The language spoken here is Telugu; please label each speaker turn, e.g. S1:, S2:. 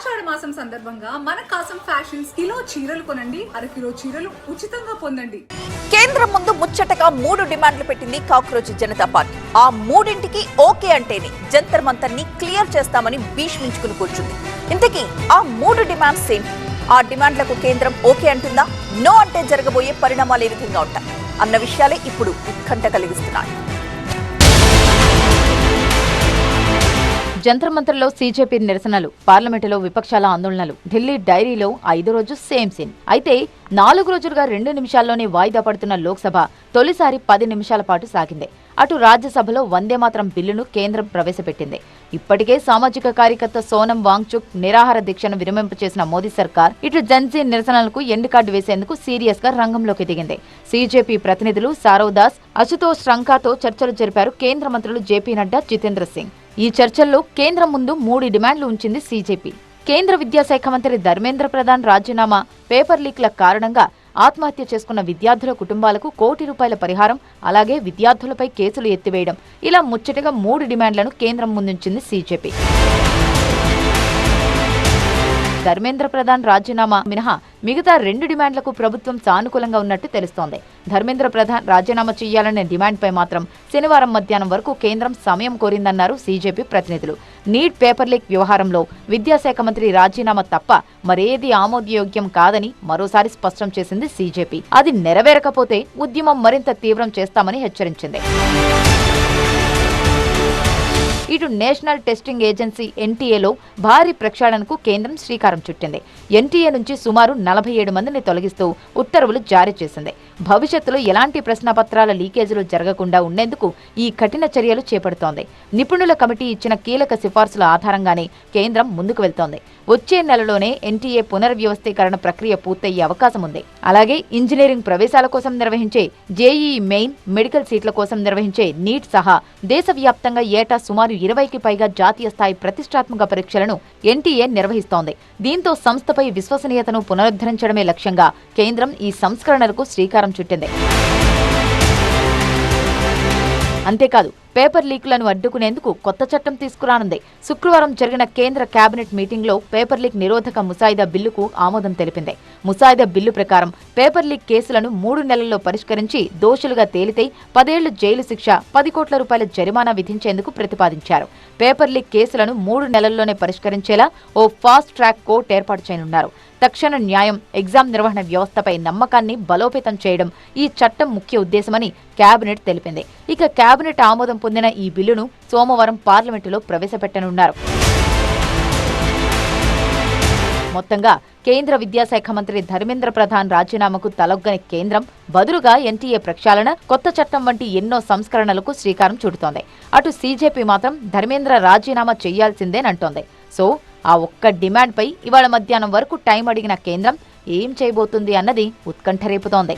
S1: ఆషాఢ మాసం సందర్భంగా మన కాసం ఫ్యాషన్స్ కిలో చీరలు కొనండి, అరకిలో చీరలు ఉచితంగా పొందండి.
S2: కేంద్రం ముందు ముచ్చటగా 3 డిమాండ్లు పెట్టింది కాక్రోచ్ జనతా పార్టీ. ఆ మూడింటికి ఓకే అంటేనే జంతర్ మంతర్ ని క్లియర్ చేస్తామని భీష్మించుకుని కూర్చుంది. ఇంతకీ ఆ 3 డిమాండ్స్ ఏంటి? ఆ డిమాండ్లకు కేంద్రం ఓకే అంటుందా? నో అంటే జరగబోయే పరిణామాలు ఏ విధంగా ఉంటాయి అన్న విషయాలే ఇప్పుడు ఉత్కంఠ కలిగిస్తున్నాయి.
S3: జంతర్ మంతర్లో సీజేపీ నిరసనలు, పార్లమెంటులో విపక్షాల ఆందోళనలు, ఢిల్లీ డైరీలో 5వ రోజు సేమ్ సీన్. అయితే 4 రోజులుగా 2 నిమిషాల్లోనే వాయిదా పడుతున్న లోక్సభ తొలిసారి 10 నిమిషాల పాటు సాగింది. అటు రాజ్యసభలో వందే మాతరం బిల్లును కేంద్రం ప్రవేశపెట్టింది. ఇప్పటికే సామాజిక కార్యకర్త సోనం వాంగ్చుక్ నిరాహార దీక్షను విరమింపు చేసిన మోదీ సర్కార్ ఇటు జన్సీ నిరసనలకు ఎండ్ కార్డు వేసేందుకు సీరియస్ గా రంగంలోకి దిగింది. సీజేపీ ప్రతినిధులు సారవ్ దాస్, అశుతోష్ రంకాతో చర్చలు జరిపారు కేంద్ర మంత్రులు జేపీ నడ్డా, జితేంద్ర సింగ్. ఈ చర్చల్లో కేంద్రం ముందు 3 డిమాండ్లు ఉంచింది సీజేపీ. కేంద్ర విద్యాశాఖ మంత్రి ధర్మేంద్ర ప్రధాన్ రాజీనామా, పేపర్ లీక్ల కారణంగా ఆత్మహత్య చేసుకున్న విద్యార్థుల కుటుంబాలకు ₹1 కోటి పరిహారం, అలాగే విద్యార్థులపై కేసులు ఎత్తివేయడం, ఇలా ముచ్చటగా 3 డిమాండ్లను కేంద్రం ముందుంచింది సీజేపీ. ధర్మేంద్ర ప్రధాన్ రాజీనామా మినహా మిగతా 2 డిమాండ్లకు ప్రభుత్వం సానుకూలంగా ఉన్నట్టు తెలుస్తోంది. ధర్మేంద్ర ప్రధాన్ రాజీనామా చేయాలనే డిమాండ్పై మాత్రం శనివారం మధ్యాహ్నం వరకు కేంద్రం సమయం కోరిందన్నారు సీజేపీ ప్రతినిధులు. నీట్ పేపర్ లీక్ వ్యవహారంలో విద్యాశాఖ మంత్రి రాజీనామా తప్ప మరేది ఆమోదయోగ్యం కాదని మరోసారి స్పష్టం చేసింది సీజేపీ. అది నెరవేరకపోతే ఉద్యమం మరింత తీవ్రం చేస్తామని హెచ్చరించింది. ఇటు నేషనల్ టెస్టింగ్ ఏజెన్సీ ఎన్టీఏలో భారీ ప్రక్షాళనకు కేంద్రం శ్రీకారం చుట్టింది. ఎన్టీఏ నుంచి సుమారు 47 మందిని తొలగిస్తూ ఉత్తర్వులు జారీ చేసింది. భవిష్యత్తులో ఎలాంటి ప్రశ్నపత్రాల లీకేజీలు జరగకుండా ఉండేందుకు ఈ కఠిన చర్యలు చేపడుతోంది. నిపుణుల కమిటీ ఇచ్చిన కీలక సిఫార్సుల ఆధారంగానే కేంద్రం ముందుకు వెళ్తోంది. వచ్చే నెలలోనే ఎన్టీఏ పునర్వ్యవస్థీకరణ ప్రక్రియ పూర్తయ్యే అవకాశం ఉంది. అలాగే ఇంజనీరింగ్ ప్రవేశాల కోసం నిర్వహించే జేఈఈ మెయిన్, మెడికల్ సీట్ల కోసం నిర్వహించే నీట్ సహా దేశవ్యాప్తంగా ఏటా సుమారు 20కి పైగా జాతీయ స్థాయి ప్రతిష్టాత్మక పరీక్షలను ఎన్టీఏ నిర్వహిస్తోంది. దీంతో సంస్థపై విశ్వసనీయతను పునరుద్ధరించడమే లక్ష్యంగా కేంద్రం ఈ సంస్కరణలకు శ్రీకారం చుట్టింది. అంతేకాదు, పేపర్ లీకులను అడ్డుకునేందుకు కొత్త చట్టం తీసుకురానుంది. శుక్రవారం జరిగిన కేంద్ర కేబినెట్ మీటింగ్లో పేపర్ లీక్ నిరోధక ముసాయిదా బిల్లుకు ఆమోదం తెలిపింది. ముసాయిదా బిల్లు ప్రకారం పేపర్ లీక్ కేసులను 3 నెలల్లో పరిష్కరించి దోషులుగా తేలితే 10 ఏళ్లు జైలు శిక్ష, ₹10 కోట్ల జరిమానా విధించేందుకు ప్రతిపాదించారు. పేపర్ లీక్ కేసులను 3 నెలల్లోనే పరిష్కరించేలా ఓ ఫాస్ట్ ట్రాక్ కోర్టు ఏర్పాటు చేయనున్నారు. తక్షణ న్యాయం, ఎగ్జామ్ నిర్వహణ వ్యవస్థపై నమ్మకాన్ని బలోపేతం చేయడం ఈ చట్టం ముఖ్య ఉద్దేశమని కేబినెట్ తెలిపింది. ఇక కేబినెట్ ఆమోదం పొందిన ఈ బిల్లును సోమవారం పార్లమెంటులో ప్రవేశపెట్టనున్నారు. మొత్తంగా కేంద్ర విద్యాశాఖ మంత్రి ధర్మేంద్ర ప్రధాన్ రాజీనామాకు తలొగ్గని కేంద్రం బదులుగా ఎన్టీఏ ప్రక్షాళన, కొత్త చట్టం వంటి ఎన్నో సంస్కరణలకు శ్రీకారం చుడుతోంది. అటు సీజేపీ మాత్రం ధర్మేంద్ర రాజీనామా చేయాల్సిందేనంటోంది. సో ఆ ఒక్క డిమాండ్పై ఇవాళ మధ్యాహ్నం వరకు టైం అడిగిన కేంద్రం ఏం చేయబోతుంది అన్నది ఉత్కంఠ రేపుతోంది.